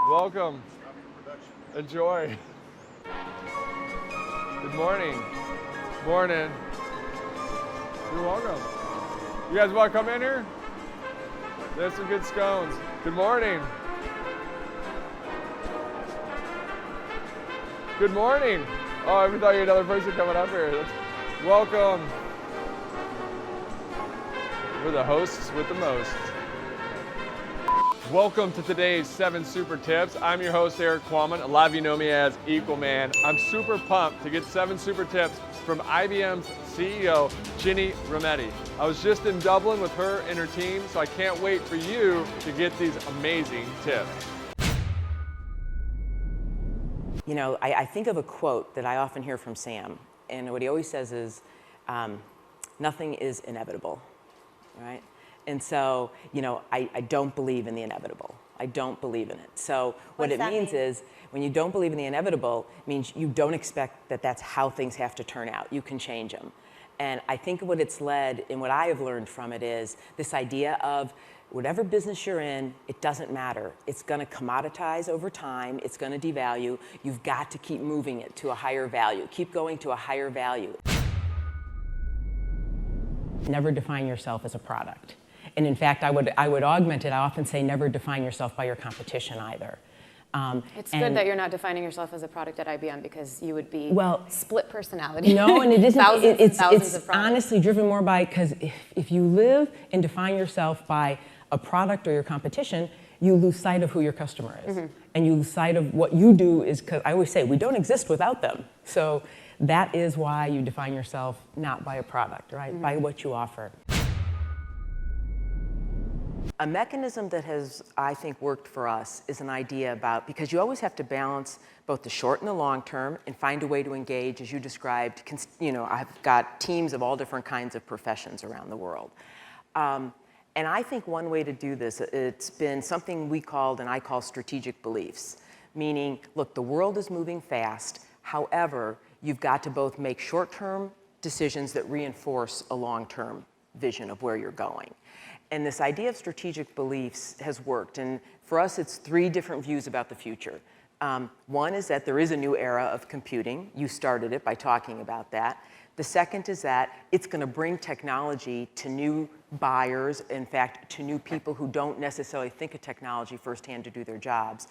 Welcome. Enjoy. Good morning. Morning. You're welcome. You guys want to come in here? There's some good scones. Good morning. Good morning. Oh, I thought you were another person coming up here. Welcome. We're the hosts with the most. Welcome to today's 7 Super Tips. I'm your host, Erik Qualman. A lot of you know me as Equalman. I'm super pumped to get 7 super tips from IBM's CEO, Ginni Rometty. I was just in Dublin with her and her team, so I can't wait for you to get these amazing tips. You know, I think of a quote that I often hear from Sam, and what he always says is, nothing is inevitable, right? And so, you know, I don't believe in the inevitable. I don't believe in it. So what it means is, when you don't believe in the inevitable, it means you don't expect that that's how things have to turn out. You can change them. And I think what it's led, and what I have learned from it, is this idea of whatever business you're in, it doesn't matter. It's going to commoditize over time. It's going to devalue. You've got to keep moving it to a higher value. Keep going to a higher value. Never define yourself as a product. And in fact, I would augment it. I often say never define yourself by your competition either. It's good that you're not defining yourself as a product at IBM, because you would be split personality. No, and it isn't. Thousands It's honestly driven more by, because if you live and define yourself by a product or your competition, you lose sight of who your customer is. Mm-hmm. And you lose sight of what you do is, because I always say, we don't exist without them. So that is why you define yourself not by a product, right? Mm-hmm. By what you offer. A mechanism that has, I think, worked for us is an idea about, because you always have to balance both the short and the long term and find a way to engage, as you described. You know, I've got teams of all different kinds of professions around the world. And I think one way to do this, it's been something we called, and I call, strategic beliefs. Meaning, look, the world is moving fast. However, you've got to both make short-term decisions that reinforce a long-term vision of where you're going. And this idea of strategic beliefs has worked. And for us, it's 3 different views about the future. One is that there is a new era of computing. You started it by talking about that. The second is that it's going to bring technology to new buyers, in fact, to new people who don't necessarily think of technology firsthand to do their jobs.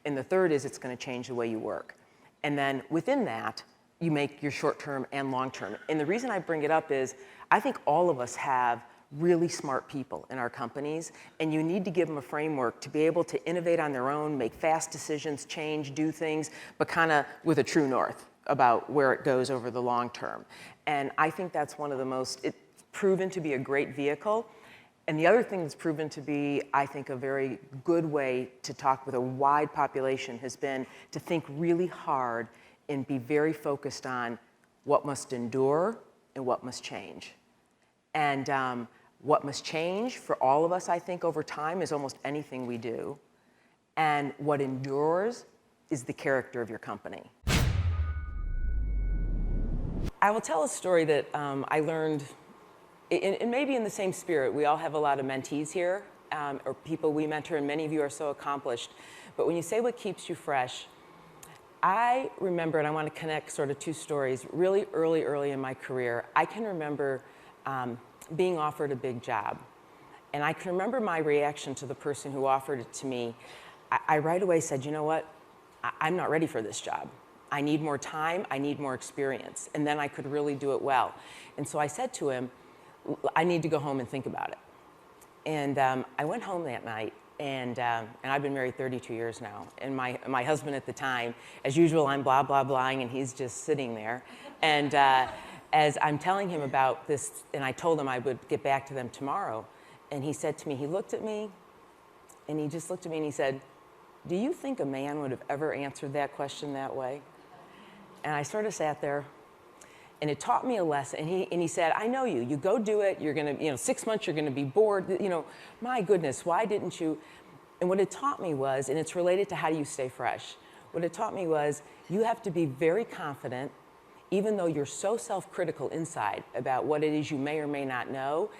And the third is it's going to change the way you work. And then within that, you make your short-term and long-term. And the reason I bring it up is, I think all of us have really smart people in our companies, and you need to give them a framework to be able to innovate on their own, make fast decisions, change, do things, but kind of with a true north about where it goes over the long term. And I think that's one of the most, it's proven to be a great vehicle. And the other thing that's proven to be, I think, a very good way to talk with a wide population has been to think really hard and be very focused on what must endure and what must change. And what must change for all of us, I think, over time is almost anything we do. And what endures is the character of your company. I will tell a story that I learned, and maybe in the same spirit. We all have a lot of mentees here, or people we mentor, and many of you are so accomplished. But when you say what keeps you fresh, I remember, and I want to connect sort of 2 stories, really early in my career. I can remember being offered a big job. And I can remember my reaction to the person who offered it to me. I right away said, you know what? I'm not ready for this job. I need more time, I need more experience, and then I could really do it well. And so I said to him, I need to go home and think about it. And I went home that night, and I've been married 32 years now. And my husband at the time, as usual, I'm blah, blah, blahing, and he's just sitting there. And as I'm telling him about this, and I told him I would get back to them tomorrow, and he said to me, he looked at me, and he just looked at me and he said, do you think a man would have ever answered that question that way? And I sort of sat there, and it taught me a lesson. And he said, I know you. You go do it. You're going to, 6 months, you're going to be bored. My goodness, why didn't you? And what it taught me was, and it's related to how do you stay fresh, what it taught me was you have to be very confident, even though you're so self-critical inside about what it is you may or may not know.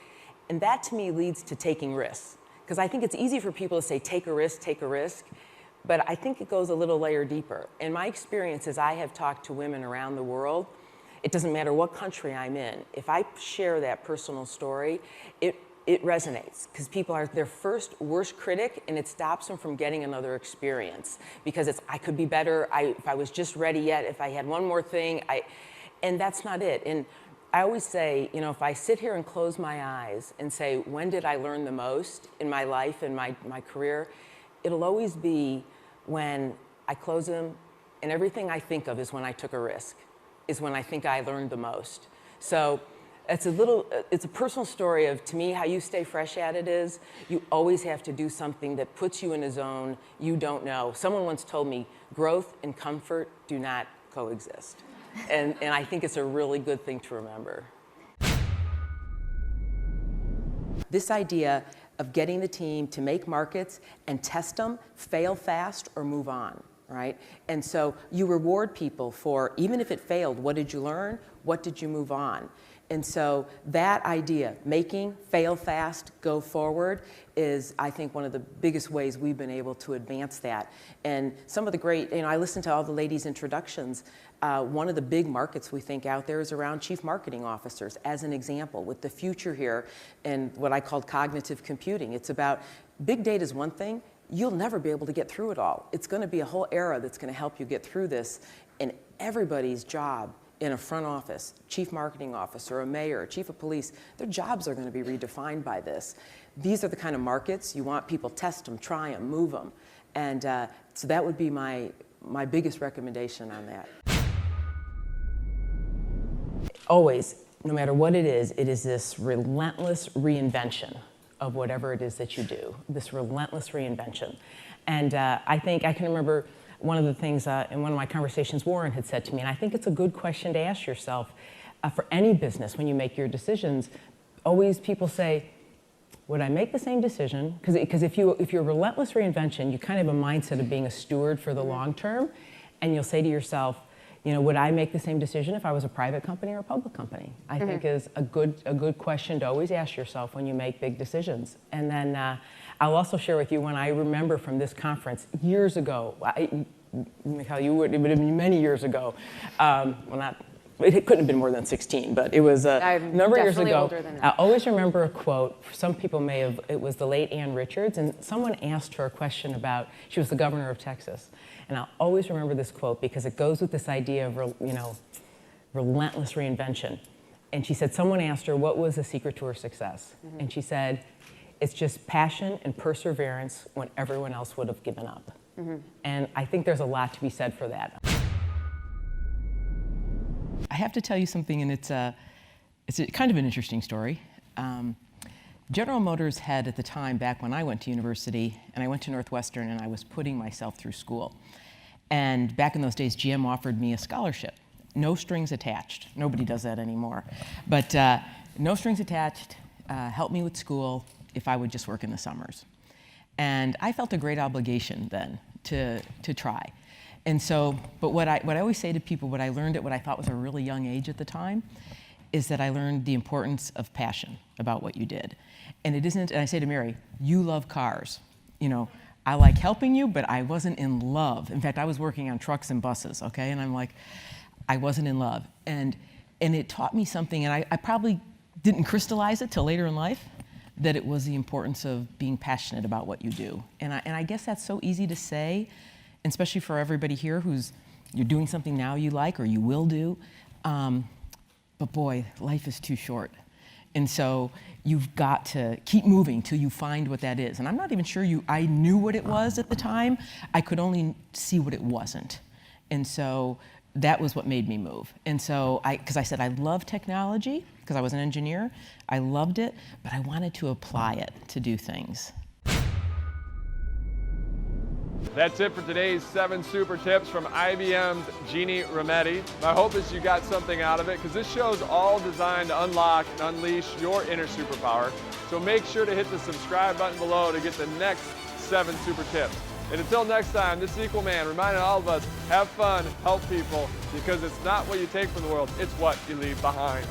And that, to me, leads to taking risks. Because I think it's easy for people to say, take a risk, But I think it goes a little layer deeper. In my experience, as I have talked to women around the world, it doesn't matter what country I'm in, if I share that personal story, it resonates, because people are their first worst critic, and it stops them from getting another experience, because it's, I could be better, if I was just ready yet, if I had one more thing, and that's not it. And I always say, you know, if I sit here and close my eyes and say, when did I learn the most in my life and my career, it'll always be when I close them, and everything I think of is when I took a risk, is when I think I learned the most. So it's a personal story of, to me, how you stay fresh at it is, you always have to do something that puts you in a zone you don't know. Someone once told me, growth and comfort do not coexist. And I think it's a really good thing to remember. This idea of getting the team to make markets and test them, fail fast, or move on, right? And so you reward people for, even if it failed, what did you learn? What did you move on? And so that idea, making, fail fast, go forward, is, I think, one of the biggest ways we've been able to advance that. And some of the great, you know, I listened to all the ladies' introductions. One of the big markets we think out there is around chief marketing officers, as an example, with the future here and what I called cognitive computing. It's about, big data is one thing, you'll never be able to get through it all. It's going to be a whole era that's going to help you get through this, and everybody's job in a front office, chief marketing officer, a mayor, a chief of police, their jobs are going to be redefined by this. These are the kind of markets you want people test them, try them, move them. And so that would be my biggest recommendation on that. Always, no matter what it is this relentless reinvention of whatever it is that you do, this relentless reinvention. And I think I can remember one of the things in one of my conversations Warren had said to me, and I think it's a good question to ask yourself for any business when you make your decisions. Always people say, would I make the same decision? Because if you're relentless reinvention, you kind of have a mindset of being a steward for the long term, and you'll say to yourself, you know, would I make the same decision if I was a private company or a public company? I think is a good question to always ask yourself when you make big decisions. And then I'll also share with you when I remember from this conference years ago. Mikhail, it would have been many years ago. It couldn't have been more than 16, but it was a number of years ago. Older than that. I always remember a quote. Some people may have. It was the late Ann Richards, and someone asked her a question about. She was the governor of Texas, and I'll always remember this quote because it goes with this idea of, you know, relentless reinvention. And she said, someone asked her, what was the secret to her success? And she said, it's just passion and perseverance when everyone else would have given up. And I think there's a lot to be said for that. I have to tell you something, and it's kind of an interesting story. General Motors had, at the time, back when I went to university, and I went to Northwestern, and I was putting myself through school. And back in those days, GM offered me a scholarship. No strings attached. Nobody does that anymore. But no strings attached, help me with school if I would just work in the summers. And I felt a great obligation then to try. And so, but what I always say to people, what I learned at what I thought was a really young age at the time, is that I learned the importance of passion about what you did. And it isn't, and I say to Mary, you love cars. You know, I like helping you, but I wasn't in love. In fact, I was working on trucks and buses, okay? And I'm like, I wasn't in love. And it taught me something, and I probably didn't crystallize it till later in life, that it was the importance of being passionate about what you do. And I guess that's so easy to say, especially for everybody here you're doing something now you like or you will do. But boy, life is too short. And so you've got to keep moving till you find what that is. And I'm not even sure I knew what it was at the time. I could only see what it wasn't. And so that was what made me move. And so because I said I love technology, because I was an engineer, I loved it, but I wanted to apply it to do things. That's it for today's 7 super tips from IBM's Ginni Rometty. My hope is you got something out of it, because this show is all designed to unlock and unleash your inner superpower. So make sure to hit the subscribe button below to get the next 7 super tips. And until next time, this is Equalman reminding all of us, have fun, help people, because it's not what you take from the world, it's what you leave behind.